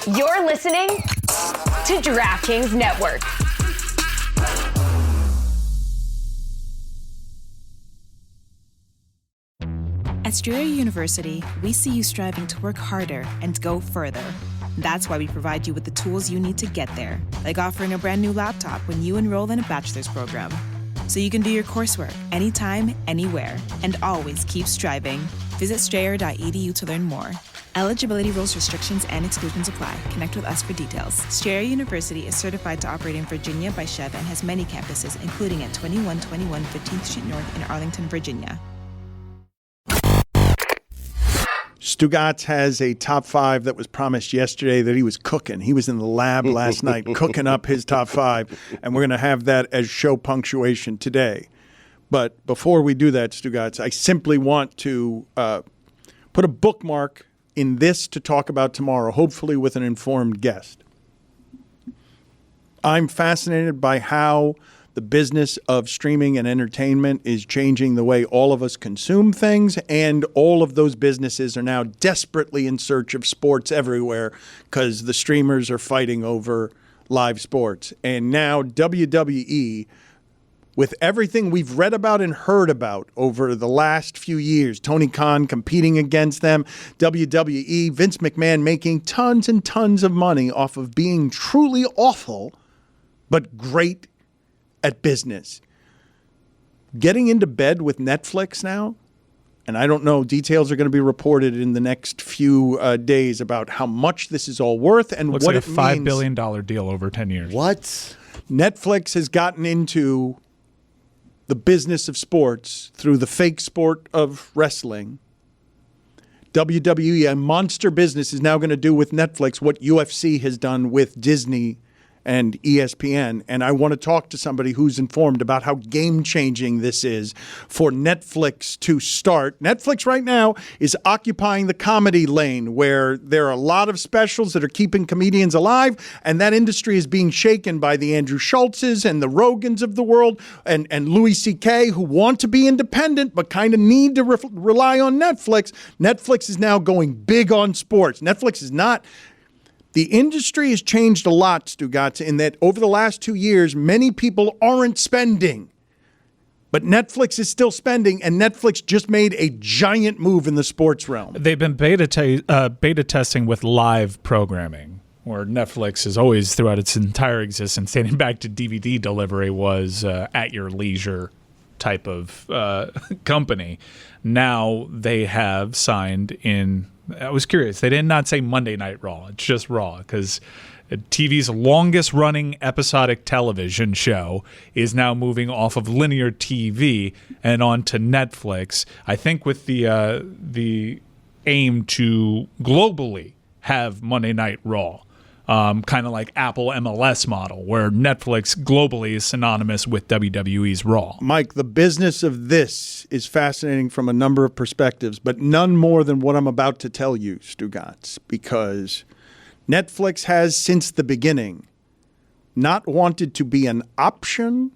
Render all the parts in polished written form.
You're listening to DraftKings Network. At Strayer University, we see you striving to work harder and go further. That's why we provide you with the tools you need to get there, like offering a brand new laptop when you enroll in a bachelor's program. So you can do your coursework anytime, anywhere, and always keep striving. Visit strayer.edu to learn more. Eligibility rules, restrictions, and exclusions apply. Connect with us for details. Strayer University is certified to operate in Virginia by Chev and has many campuses, including at 2121 15th Street North in Arlington, Virginia. Stugotz has a top five that was promised yesterday that he was cooking. He was in the lab last night cooking up his top five, and we're going to have that as show punctuation today. But before we do that, Stugotz, I simply want to put a bookmark in this to talk about tomorrow, hopefully with an informed guest. I'm fascinated by how the business of streaming and entertainment is changing the way all of us consume things, and all of those businesses are now desperately in search of sports everywhere because the streamers are fighting over live sports. And now WWE, with everything we've read about and heard about over the last few years, Tony Khan competing against them, WWE, Vince McMahon making tons and tons of money off of being truly awful but great at business. Getting into bed with Netflix now, and I don't know, details are going to be reported in the next few days about how much this is all worth and Looks what like it a $5 means. billion deal over 10 years. What? Netflix has gotten into the business of sports through the fake sport of wrestling. WWE, a monster business, is now going to do with Netflix what UFC has done with Disney and ESPN, and I want to talk to somebody who's informed about how game-changing this is for Netflix to start. Netflix right now is occupying the comedy lane where there are a lot of specials that are keeping comedians alive, and that industry is being shaken by the Andrew Schultzes and the Rogans of the world and Louis C.K., who want to be independent but kind of need to rely on Netflix. Netflix is now going big on sports. Netflix is not... The industry has changed a lot, Stugotz, in that over the last 2 years, many people aren't spending. But Netflix is still spending, and Netflix just made a giant move in the sports realm. They've been beta testing with live programming, where Netflix has always, throughout its entire existence, dating back to DVD delivery, was at your leisure type of company. Now they have signed in... I was curious. They did not say Monday Night Raw. It's just Raw, because TV's longest-running episodic television show is now moving off of linear TV and onto Netflix. I think with the aim to globally have Monday Night Raw, kind of like Apple MLS model, where Netflix globally is synonymous with WWE's Raw. Mike, the business of this is fascinating from a number of perspectives, but none more than what I'm about to tell you, Stugotz, because Netflix has, since the beginning, not wanted to be an option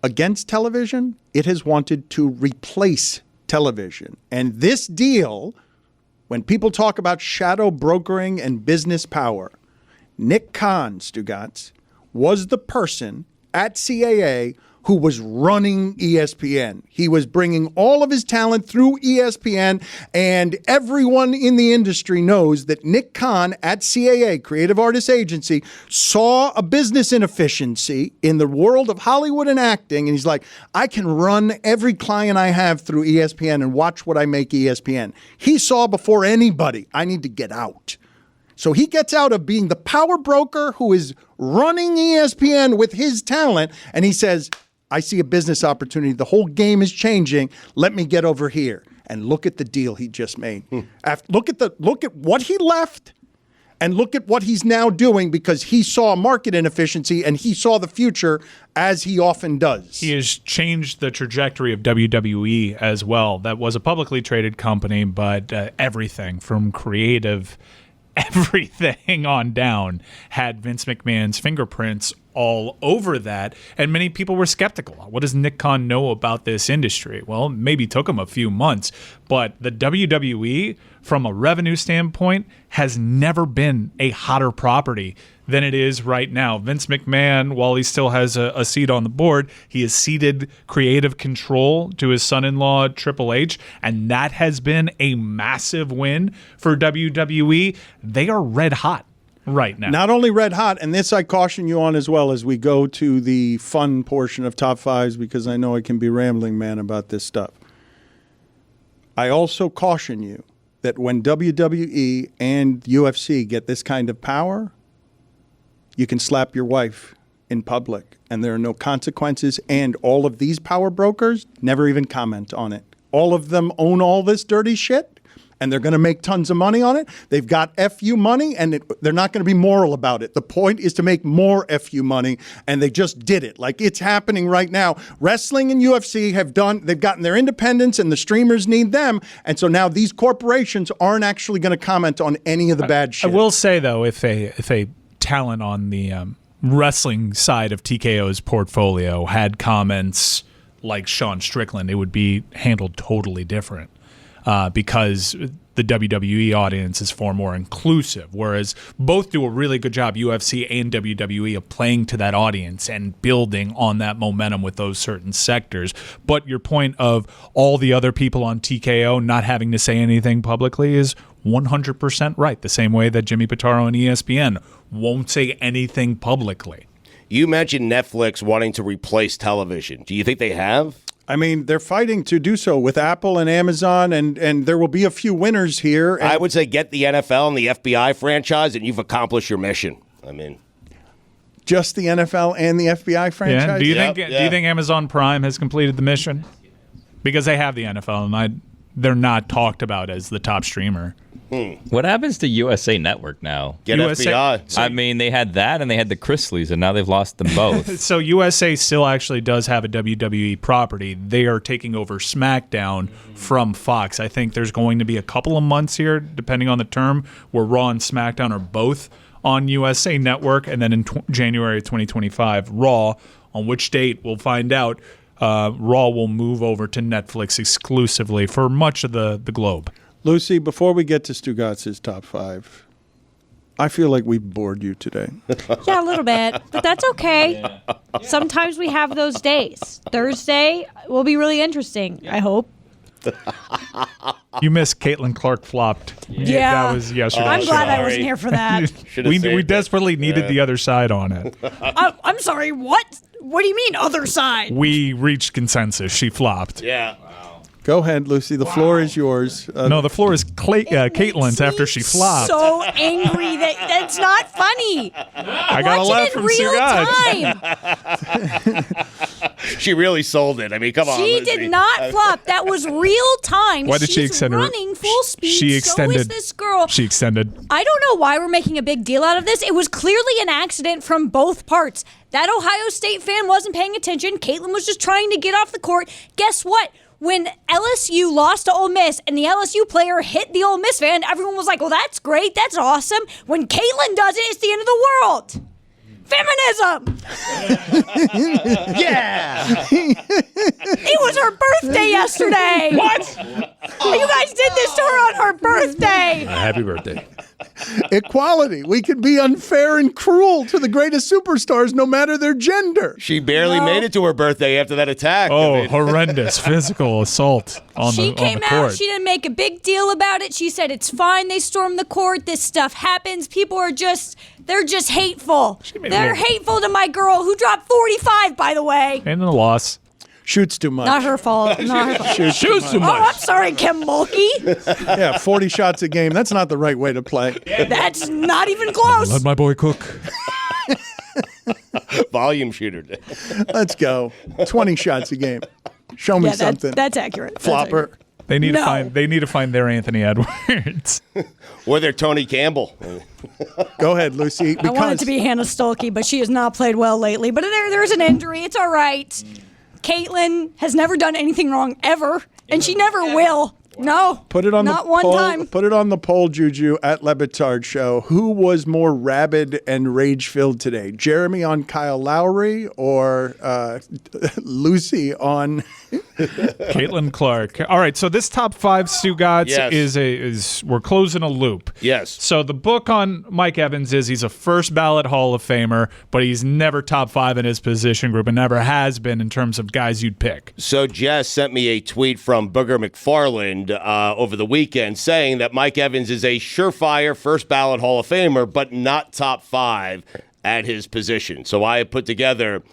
against television. It has wanted to replace television. And this deal, when people talk about shadow brokering and business power, Nick Khan, Stugotz, was the person at CAA who was running ESPN. He was bringing all of his talent through ESPN, and everyone in the industry knows that Nick Khan at CAA, Creative Artists Agency, saw a business inefficiency in the world of Hollywood and acting, and he's like, I can run every client I have through ESPN and watch what I make ESPN. He saw before anybody, I need to get out. So he gets out of being the power broker who is running ESPN with his talent, and he says, I see a business opportunity. The whole game is changing. Let me get over here. And look at the deal he just made. Look at what he left, and look at what he's now doing, because he saw market inefficiency and he saw the future, as he often does. He has changed the trajectory of WWE as well. That was a publicly traded company, but everything from creative, everything on down had Vince McMahon's fingerprints all over that, and many people were skeptical. What does Nick Khan know about this industry? Well, maybe took him a few months, but the WWE, from a revenue standpoint, has never been a hotter property than it is right now. Vince McMahon, while he still has a seat on the board, he has ceded creative control to his son-in-law, Triple H, and that has been a massive win for WWE. They are red hot right now. Not only red hot, and this I caution you on as well as we go to the fun portion of Top 5s, because I know I can be rambling, man, about this stuff. I also caution you that when WWE and UFC get this kind of power, you can slap your wife in public, and there are no consequences, and all of these power brokers never even comment on it. All of them own all this dirty shit, and they're going to make tons of money on it. They've got FU money, and they're not going to be moral about it. The point is to make more FU money, and they just did it. Like, it's happening right now. Wrestling and UFC they've gotten their independence, and the streamers need them, and so now these corporations aren't actually going to comment on any of the bad shit. I will say, though, if a talent on the wrestling side of TKO's portfolio had comments like Sean Strickland, it would be handled totally different. Because the WWE audience is far more inclusive, whereas both do a really good job, UFC and WWE, of playing to that audience and building on that momentum with those certain sectors. But your point of all the other people on TKO not having to say anything publicly is 100% right, the same way that Jimmy Pitaro and ESPN won't say anything publicly. You mentioned Netflix wanting to replace television. Do you think they have? I mean, they're fighting to do so with Apple and Amazon, and there will be a few winners here. I would say get the NFL and the FBI franchise, and you've accomplished your mission. I mean, just the NFL and the FBI franchise? Yeah. Do you think Amazon Prime has completed the mission? Because they have the NFL, and they're not talked about as the top streamer. What happens to USA Network now? Get USA, FBI. I mean, they had that and they had the Chrisleys, and now they've lost them both. So USA still actually does have a WWE property. They are taking over SmackDown from Fox. I think there's going to be a couple of months here, depending on the term, where Raw and SmackDown are both on USA Network, and then in January 2025, Raw, on which date we'll find out, Raw will move over to Netflix exclusively for much of the globe. Lucy, before we get to Stugotz's top 5, I feel like we bored you today. Yeah, a little bit, but that's okay. Yeah. Sometimes we have those days. Thursday will be really interesting, I hope. You missed Caitlin Clark flopped. Yeah. That was yesterday. I'm glad I wasn't here for that. we desperately needed the other side on it. I'm sorry, what? What do you mean, other side? We reached consensus. She flopped. Yeah. Go ahead, Lucy. The floor is yours. No, the floor is Caitlin's after she flopped. So angry that's not funny. I got a laugh from Stugotz. She really sold it. I mean, come on. She Lucy. did not flop. That was real time. Why did she extend her? Running full speed. She extended. So is this girl. She extended. I don't know why we're making a big deal out of this. It was clearly an accident from both parts. That Ohio State fan wasn't paying attention. Caitlin was just trying to get off the court. Guess what? When LSU lost to Ole Miss and the LSU player hit the Ole Miss fan, everyone was like, well, that's great. That's awesome. When Caitlin does it, it's the end of the world. Feminism. Yeah. It was her birthday yesterday. What? You guys did this to her on her birthday. Happy birthday. Equality. We can be unfair and cruel to the greatest superstars no matter their gender. She barely made it to her birthday after that attack. Oh, horrendous physical assault on the court. She came out. She didn't make a big deal about it. She said it's fine. They stormed the court. This stuff happens. People are they're just hateful. They're hateful to my girl who dropped 45, by the way. And the loss. Shoots too much. Not her fault. Not her fault. Shoots too much. Oh, I'm sorry, Kim Mulkey. Yeah, 40 shots a game. That's not the right way to play. That's not even close. Let my boy cook. Volume shooter. Let's go. 20 shots a game. Show me something. That's accurate. Flopper. That's accurate. They need to find their Anthony Edwards. Or their Tony Campbell. Go ahead, Lucy. I want it to be Hannah Stolke, but she has not played well lately. But there's an injury. It's all right. Caitlin has never done anything wrong ever, and she never will. No. Put it on not the one poll. time. Put it on the poll, Juju, at Le Batard Show. Who was more rabid and rage-filled today? Jeremy on Kyle Lowry or Lucy on Caitlin Clark. All right, so this top 5 Stugotz Yes. is we're closing a loop. Yes. So the book on Mike Evans is he's a first ballot Hall of Famer, but he's never top 5 in his position group and never has been in terms of guys you'd pick. So Jess sent me a tweet from Booger McFarland over the weekend saying that Mike Evans is a surefire first ballot Hall of Famer, but not top 5 at his position. So I have put together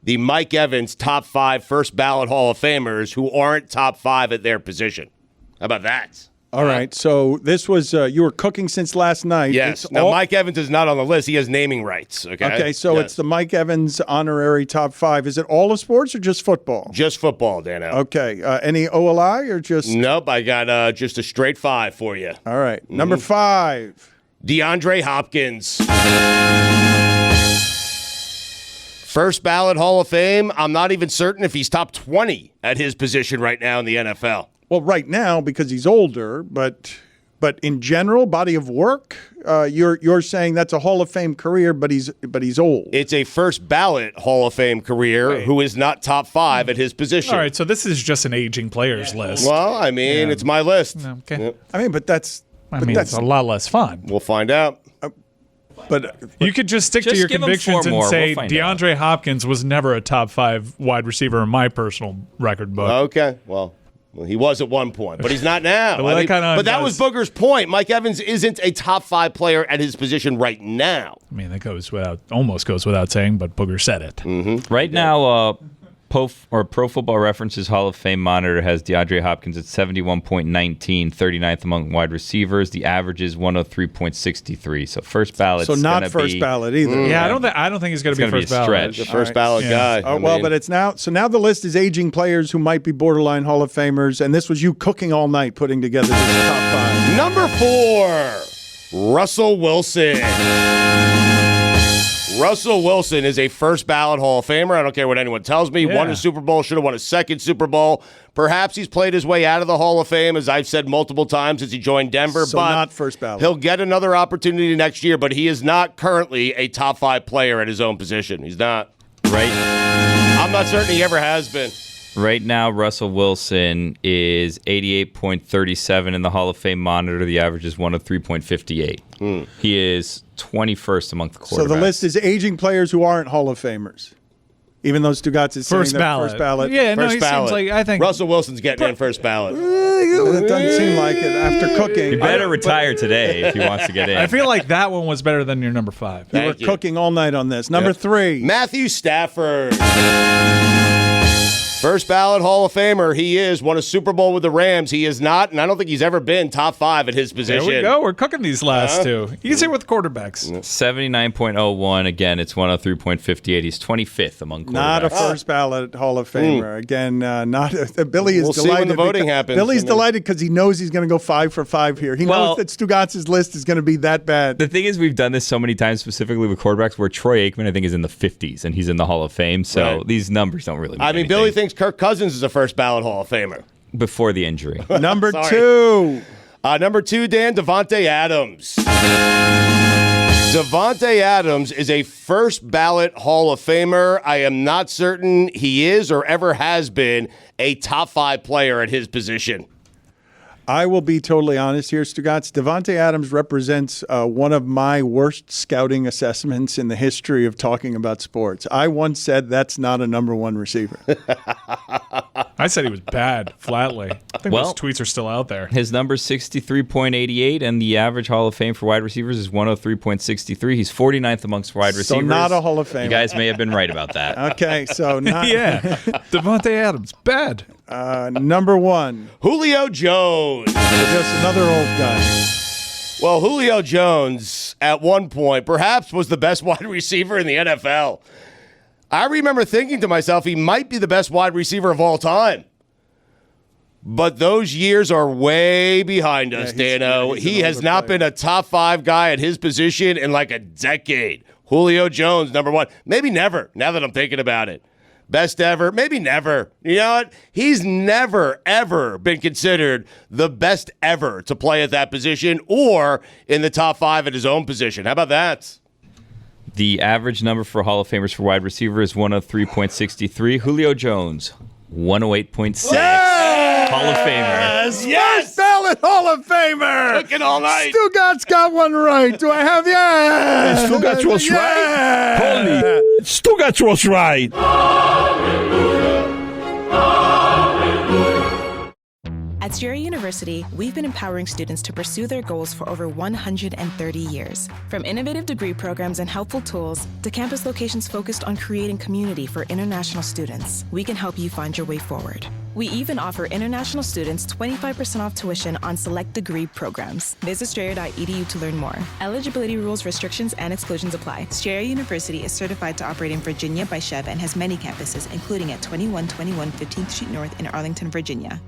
the Mike Evans top 5 first ballot Hall of Famers who aren't top 5 at their position. How about that? All right, so this was you were cooking since last night. Yes. It's Now, all- Mike Evans is not on the list. He has naming rights. Okay, so Yes. it's the Mike Evans honorary top 5. Is it all of sports or just football? Just football, Dano. Okay, any OLI or just? Nope, I got just a straight 5 for you. All right, number 5. DeAndre Hopkins. First ballot Hall of Fame. I'm not even certain if he's top 20 at his position right now in the NFL. Well, right now because he's older, but in general, body of work, you're saying that's a Hall of Fame career, but he's old. It's a first ballot Hall of Fame career who is not top 5 at his position. All right, so this is just an aging players list. Well, I mean, it's my list. Okay. Yep. I mean, but that's. I mean, it's a lot less fun. We'll find out. But You could just stick to Just your give him convictions 4 and more. say We'll find DeAndre Hopkins was never a top 5 wide receiver in my personal record book. Okay, well, he was at one point, but he's not now. Well, that kinda but that was does- Booger's point. Mike Evans isn't a top 5 player at his position right now. I mean, that almost goes without saying, but Booger said it. Right now, Pro Football Reference's Hall of Fame monitor has DeAndre Hopkins at 71.19, 39th among wide receivers. The average is 103.63. So first ballot. so not first ballot either. Yeah, I don't think he's going to be gonna be first a ballot. stretch. The first ballot Yeah. guy. Oh, well, but it's now. So now the list is aging players who might be borderline Hall of Famers, and this was you cooking all night putting together this top 5. Number 4, Russell Wilson. Russell Wilson is a first ballot Hall of Famer. I don't care what anyone tells me. Yeah. Won a Super Bowl, should have won a second Super Bowl. Perhaps he's played his way out of the Hall of Fame, as I've said multiple times since he joined Denver. So but not first ballot. He'll get another opportunity next year, but he is not currently a top 5 player at his own position. He's not. Right. I'm not certain he ever has been. Right now, Russell Wilson is 88.37 in the Hall of Fame monitor. The average is 103.58. He is 21st among the quarterbacks. So the list is aging players who aren't Hall of Famers. Even though Stugotz is saying First they're ballot. first ballot. Yeah, no, First he ballot. seems like, I think. Russell Wilson's getting in first ballot. It doesn't seem like it after cooking. He better retire today if he wants to get in. I feel like that one was better than your number 5. You were Thank you. cooking all night on this. Number 3. Matthew Stafford. First ballot Hall of Famer. He is. Won a Super Bowl with the Rams. He is not, and I don't think he's ever been top 5 at his There position. we go. We're cooking these last two. Easy with quarterbacks. 79.01. Again, it's 103.58. He's 25th among quarterbacks. Not a first ballot Hall of Famer. Again, not Billy is We'll see delighted. when the voting because- happens. Billy's I mean- delighted because he knows he's going to go 5 for 5 here. He Well- knows that Stugotz's list is going to be that bad. The thing is, we've done this so many times, specifically with quarterbacks, where Troy Aikman, I think, is in the 50s, and he's in the Hall of Fame. So Right. these numbers don't really mean I mean, anything Billy thinks Kirk Cousins is a first ballot Hall of Famer. before the injury. Number Sorry. 2. Number 2, Dan, Devontae Adams. Devontae Adams is a first ballot Hall of Famer. I am not certain he is or ever has been a top 5 player at his position. I will be totally honest here, Stugotz. Devontae Adams represents one of my worst scouting assessments in the history of talking about sports. I once said that's not a number 1 receiver. I said he was bad, flatly. I think Well- those tweets are still out there. His number is 63.88, and the average Hall of Fame for wide receivers is 103.63. He's 49th amongst wide receivers. So not a Hall of Famer. You guys may have been right about that. Okay, so not Yeah. Devontae Adams, bad. number 1. Julio Jones. Just another old guy. Well, Julio Jones, at one point, perhaps was the best wide receiver in the NFL. I remember thinking to myself, he might be the best wide receiver of all time. But those years are way behind us, Dano. he's an He has older not player. been a top 5 guy at his position in like a decade. Julio Jones, number 1. Maybe never, now that I'm thinking about it. best ever, maybe never. You know what? He's never, ever been considered the best ever to play at that position or in the top 5 at his own position. How about that? The average number for Hall of Famers for wide receiver is 103.63. Julio Jones, 108.6. Yes! Hall of Famer. First ballot Hall of Famer. Looking all night. Stugotz got one right. Do I have Stugotz was right. Holy, Stugotz was right. At Strayer University, we've been empowering students to pursue their goals for over 130 years. From innovative degree programs and helpful tools to campus locations focused on creating community for international students, we can help you find your way forward. We even offer international students 25% off tuition on select degree programs. Visit strayer.edu to learn more. Eligibility rules, restrictions, and exclusions apply. Strayer University is certified to operate in Virginia by Chev and has many campuses, including at 2121 15th Street North in Arlington, Virginia.